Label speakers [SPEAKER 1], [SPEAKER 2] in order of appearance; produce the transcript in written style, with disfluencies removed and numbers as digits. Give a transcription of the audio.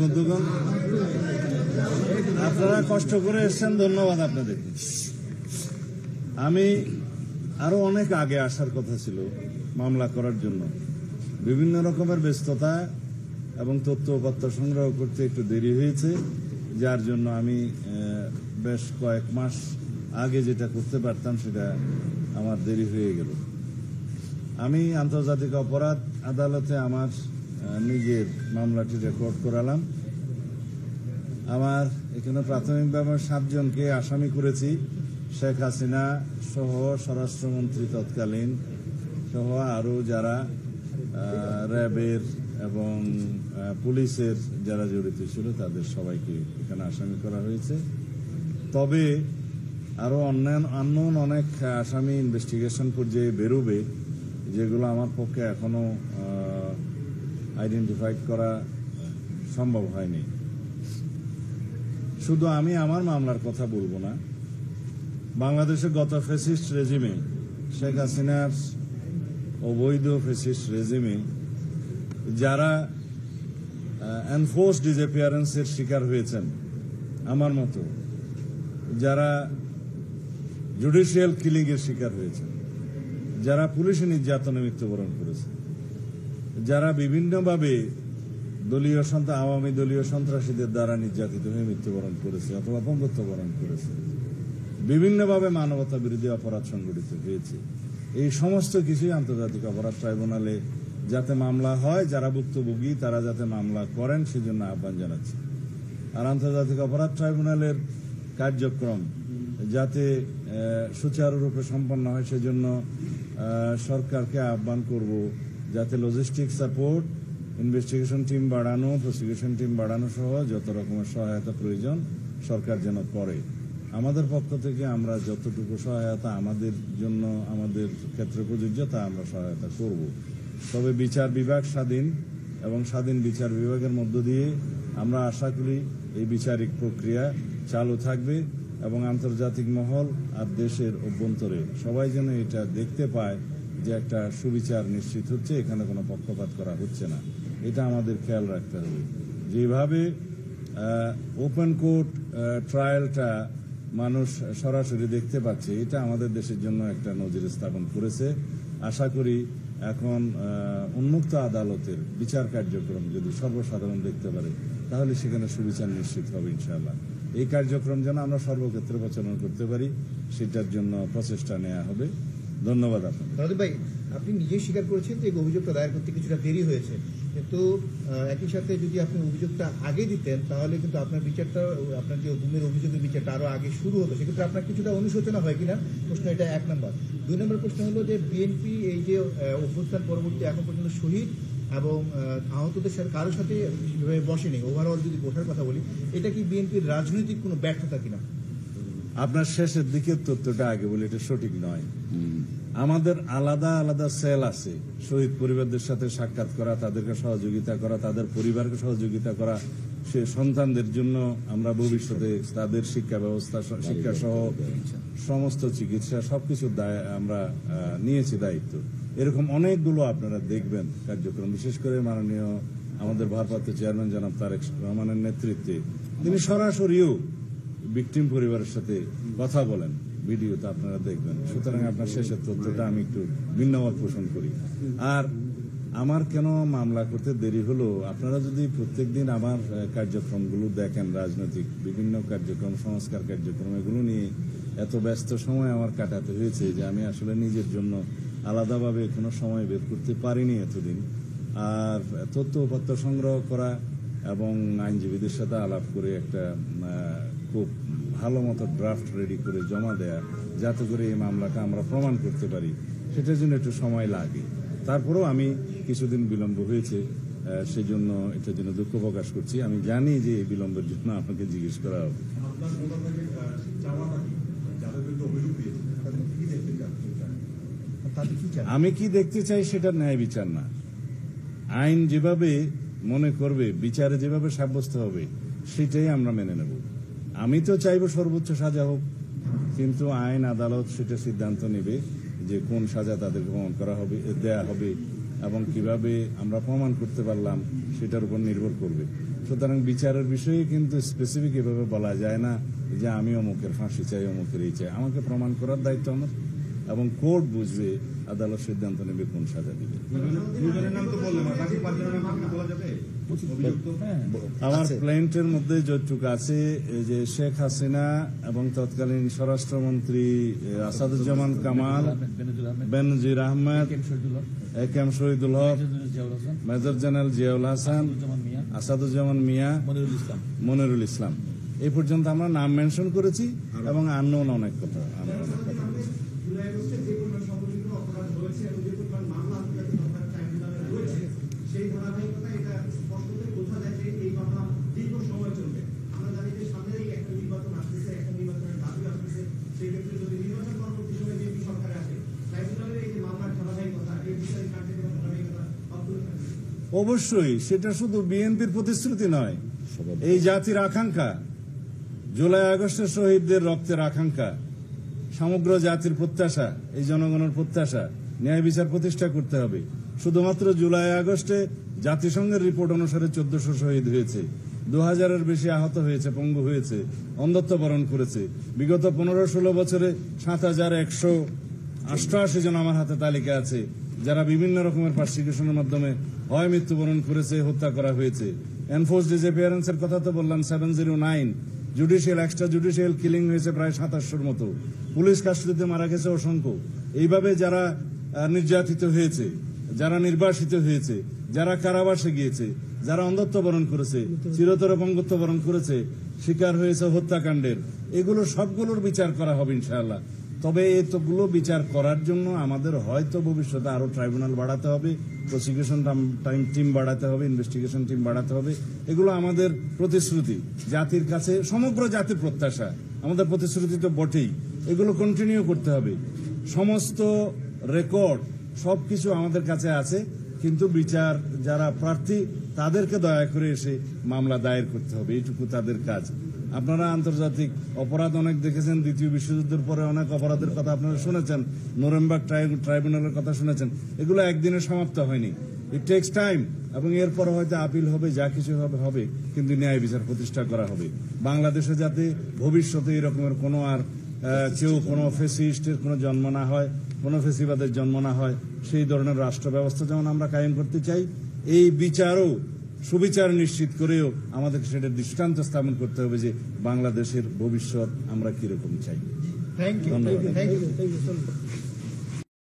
[SPEAKER 1] বন্ধুগণ, আপনারা কষ্ট করে এসেছেন, ধন্যবাদ আপনাদের। আমি আরো অনেক আগে আসার কথা ছিল মামলা করার জন্য। বিভিন্ন রকমের ব্যস্ততা এবং তথ্য উপাত্ত সংগ্রহ করতে একটু দেরি হয়েছে, যার জন্য আমি বেশ কয়েক মাস আগে যেটা করতে পারতাম সেটা আমার দেরি হয়ে গেল। আমি আন্তর্জাতিক অপরাধ আদালতে আমার নিজের মামলাটি রেকর্ড করালাম। আমার এখানে প্রাথমিকভাবে 7 জনকে আসামি করেছি। শেখ হাসিনা সহ স্বরাষ্ট্রমন্ত্রী তৎকালীন সহ আরও যারা র্যাবের এবং পুলিশের যারা জড়িত ছিল তাদের সবাইকে এখানে আসামি করা হয়েছে। তবে আরও অন্য অনেক আসামি ইনভেস্টিগেশন পর্যায়ে বেরোবে, যেগুলো আমার পক্ষে এখনো আইডেন্টিফাই করা সম্ভব হয়নি। শুধু আমি আমার মামলার কথা বলবো না, বাংলাদেশের গত ফ্যাসিস্ট রেজিমে, শেখ হাসিনার অবৈধ ফ্যাসিস্ট রেজিমে যারা এনফোর্স ডিসঅ্যাপিয়ারেন্সের শিকার হয়েছেন, আমার মতো যারা জুডিশিয়াল কিলিং এর শিকার হয়েছেন, যারা পুলিশি নির্যাতনে মৃত্যুবরণ করেছে, যারা বিভিন্নভাবে আওয়ামী দলীয় সন্ত্রাসীদের দ্বারা নির্যাতিত হয়ে মৃত্যুবরণ করেছে অথবা অপঙ্গত্ব বরণ করেছে, বিভিন্নভাবে মানবতা বিরোধী অপরাধ সংঘটিত হয়েছে, এই সমস্ত কিছুই আন্তর্জাতিক অপরাধ ট্রাইব্যুনালে যাতে মামলা হয়, যারা ভুক্তভোগী তারা যাতে মামলা করেন সেজন্য আহ্বান জানাচ্ছি। আর আন্তর্জাতিক অপরাধ ট্রাইব্যুনালের কার্যক্রম যাতে সুচারুরূপে সম্পন্ন হয় সেজন্য সরকারকে আহ্বান করব যাতে লজিস্টিক সাপোর্ট, ইনভেস্টিগেশন টিম বাড়ানো, প্রসিকিউশন টিম বাড়ানো সহ যত রকমের সহায়তা প্রয়োজন সরকার যেন করে। আমাদের পক্ষ থেকে আমরা যতটুকু সহায়তা আমাদের জন্য আমাদের ক্ষেত্রে প্রযোজ্য তা আমরা সহায়তা করব। তবে বিচার বিভাগ স্বাধীন এবং স্বাধীন বিচার বিভাগের মধ্য দিয়ে আমরা আশা করি এই বিচারিক প্রক্রিয়া চালু থাকবে এবং আন্তর্জাতিক মহল আর দেশের অভ্যন্তরে সবাই যেন এটা দেখতে পায় যে একটা সুবিচার নিশ্চিত হচ্ছে, এখানে কোনো পক্ষপাত করা হচ্ছে না। এটা আমাদের খেয়াল রাখতে হবে। যেভাবে ওপেন কোর্ট ট্রায়ালটা মানুষ সরাসরি দেখতে পাচ্ছে, এটা আমাদের দেশের জন্য একটা নজির স্থাপন করেছে। আশা করি এখন উন্মুক্ত আদালতের বিচার কার্যক্রম যদি সর্বসাধারণ দেখতে পারে তাহলে সেখানে সুবিচার নিশ্চিত হবে ইনশাআল্লাহ। এই কার্যক্রম যেন আমরা সর্বক্ষেত্রে প্রচলন করতে পারি সেটার জন্য প্রচেষ্টা নেওয়া হবে। ধন্যবাদ আপনাকে।
[SPEAKER 2] ভাই, আপনি নিজেই স্বীকার করেছেন যে অভিযোগটা দায়ের করতে কিছুটা দেরি হয়েছে, কিন্তু একই সাথে যদি আপনি অভিযোগটা আগে দিতেন তাহলে কিন্তু আপনার বিচারটা, আপনার যে গুমের অভিযোগের বিচারটা আরো আগে শুরু হতো, সেক্ষেত্রে আপনার কিছুটা অনুশোচনা হয় কিনা প্রশ্ন, এটা 1 নম্বর। 2 নম্বর প্রশ্ন হলো যে বিএনপি এই যে অভ্যুত্থান পরবর্তী এখন পর্যন্ত শহীদ এবং আহতদের সাথে কারোর সাথে বসেনি, ওভারঅল যদি বসার কথা বলি, এটা কি বিএনপির রাজনৈতিক কোনো ব্যর্থতা কিনা?
[SPEAKER 1] আপনার শেষের দিকের তথ্যটা আগে বলি, এটা সঠিক নয়। আমাদের আলাদা আলাদা সেল আছে, শহীদ পরিবারদের সাথে সাক্ষাৎ করা, তাদেরকে সহযোগিতা করা, তাদের পরিবারকে সহযোগিতা করা, সে সন্তানদের জন্য আমরা ভবিষ্যতে তাদের শিক্ষা ব্যবস্থা, শিক্ষা সহ সমস্ত চিকিৎসা সবকিছুর আমরা নিয়েছি দায়িত্ব। এরকম অনেকগুলো আপনারা দেখবেন কার্যক্রম, বিশেষ করে মাননীয় আমাদের ভারপ্রাপ্ত চেয়ারম্যান জনাব তারেক রহমানের নেতৃত্বে তিনি সরাসরিও ভিকটিম পরিবারের সাথে কথা বলেন, ভিডিওতে আপনারা দেখবেন। সুতরাং আপনার শেষের তথ্যটা আমি একটু ভিন্নমত পোষণ করি। আর আমার কেন মামলা করতে দেরি হলো, আপনারা যদি প্রত্যেকদিন আমার কার্যক্রমগুলো দেখেন, রাজনৈতিক বিভিন্ন কার্যক্রম, সংস্কার কার্যক্রম, এগুলো নিয়ে এত ব্যস্ত সময় আমার কাটাতে হয়েছে যে আমি আসলে নিজের জন্য আলাদাভাবে কোনো সময় বের করতে পারিনি এতদিন। আর তথ্য উপাত্ত সংগ্রহ করা এবং আইনজীবীদের সাথে আলাপ করে একটা খুব ভালো মতো ড্রাফট রেডি করে জমা দেয়া, যাতে করে এই মামলাটা আমরা প্রমাণ করতে পারি, সেটার জন্য একটু সময় লাগে। তারপরেও আমি কিছুদিন বিলম্ব হয়েছে, সেজন্য এটার জন্য দুঃখ প্রকাশ করছি। আমি জানি যে এই বিলম্বের জন্য আপনাকে জিজ্ঞেস করা হবে। আমি কি দেখতে চাই সেটা ন্যায় বিচার না। আইন যেভাবে মনে করবে, বিচারে যেভাবে সাব্যস্ত হবে সেটাই আমরা মেনে নেব। আমি তো চাইব সর্বোচ্চ সাজা হোক, কিন্তু আইন আদালত সেটা সিদ্ধান্ত নেবে যে কোন সাজা তাদের গ্রহণ করা হবে, দেয়া হবে এবং কিভাবে আমরা প্রমাণ করতে পারলাম সেটার উপর নির্ভর করবে। সুতরাং বিচারের বিষয়ে কিন্তু স্পেসিফিক এভাবে বলা যায় না যে আমি অমুকের ফাঁসি চাই, অমুকের এই চাই। আমাকে প্রমাণ করার দায়িত্ব আমার, এবং কোর্ট বুঝবে, আদালত সিদ্ধান্ত নেবে কোন সাজা দিবে। আমার প্ল্যান্টের মধ্যে যতটুকু আছে যে শেখ হাসিনা এবং তৎকালীন স্বরাষ্ট্রমন্ত্রী আসাদুজ্জামান কামাল, বেনজির আহমেদ, এ.কে. এম শহীদুল হক, মেজর জেনারেল জিয়াউল হাসান, আসাদুজ্জামান মিয়া, মনিরুল ইসলাম, এই পর্যন্ত আমরা নাম মেনশন করেছি, এবং আননোন অনেক কথা। অবশ্যই সেটা শুধু বিএনপির প্রতিশ্রুতি নয়, এই জাতির আকাঙ্ক্ষা, জুলাই আগস্টের শহীদদের রক্তের আকাঙ্ক্ষা, সমগ্র জাতির প্রত্যাশা, এই জনগণের প্রত্যাশা, ন্যায় বিচার প্রতিষ্ঠা করতে হবে। শুধুমাত্র জুলাই আগস্টে জাতিসংঘের রিপোর্ট অনুসারে 1400 শহীদ হয়েছে, 2000-এর বেশি আহত হয়েছে, পঙ্গু হয়েছে, অন্ধত্ব বরণ করেছে। বিগত 15-16 বছরে 7188 জন আমার হাতে তালিকা আছে যারা বিভিন্ন রকমের পারসিকিউশনের মাধ্যমে হয় মৃত্যুবরণ করেছে, হত্যা করা হয়েছে। এনফোর্স ডিসঅ্যাপিয়ারেন্সের কথা তো বললাম, 709 জুডিশিয়াল, এক্সট্রা জুডিশিয়াল কিলিং হয়েছে প্রায় 2700-র মতো, পুলিশ কাস্টডিতে মারা গেছে অসংখ্য। এইভাবে যারা নির্যাতিত হয়েছে, যারা নির্বাসিত হয়েছে, যারা কারাবাসে গিয়েছে, যারা অন্ধত্ব বরণ করেছে, চিরতর অপঙ্গত্ব বরণ করেছে, শিকার হয়েছে হত্যাকাণ্ডের, এগুলো সবগুলোর বিচার করা হবে ইনশাআল্লাহ। তবে এতগুলো বিচার করার জন্য আমাদের হয়তো ভবিষ্যতে আরো ট্রাইব্যুনাল বাড়াতে হবে, প্রসিকিউশন টিম বাড়াতে হবে, ইনভেস্টিগেশন টিম বাড়াতে হবে। এগুলো আমাদের প্রতিশ্রুতি, জাতির কাছে সমগ্র জাতির প্রত্যাশা, আমাদের প্রতিশ্রুতি তো বটেই, এগুলো কন্টিনিউ করতে হবে। সমস্ত রেকর্ড সবকিছু আমাদের কাছে আছে, কিন্তু বিচার যারা প্রার্থী তাদেরকে দয়া করে এসে মামলা দায়ের করতে হবে, এইটুকু তাদের কাজ। আপনারা আন্তর্জাতিক অপরাধ অনেক দেখেছেন, দ্বিতীয় বিশ্বযুদ্ধের পরে অনেক অপরাধের কথা আপনারা শুনেছেন, নুরেমবার্গ ট্রাইব্যুনালের কথা শুনেছেন। এগুলো একদিনে সমাপ্ত হয়নি, ইট টেক্স টাইম, এবং এরপর হয়তো আপিল হবে, যা কিছু হবে, কিন্তু ন্যায় বিচার প্রতিষ্ঠা করা হবে। বাংলাদেশে যাতে ভবিষ্যতে এরকমের কোনো আর কেউ কোনো ফেসিস্টের কোনো জন্ম না হয়, কোনো ফেসিবাদের জন্ম না হয়, সেই ধরনের রাষ্ট্র ব্যবস্থা যেমন আমরা কায়েম করতে চাই, এই বিচারও সুবিচার নিশ্চিত করেও আমাদেরকে সেটা দৃষ্টান্ত স্থাপন করতে হবে যে বাংলাদেশের ভবিষ্যৎ আমরা কিরকম চাই।
[SPEAKER 2] Thank you.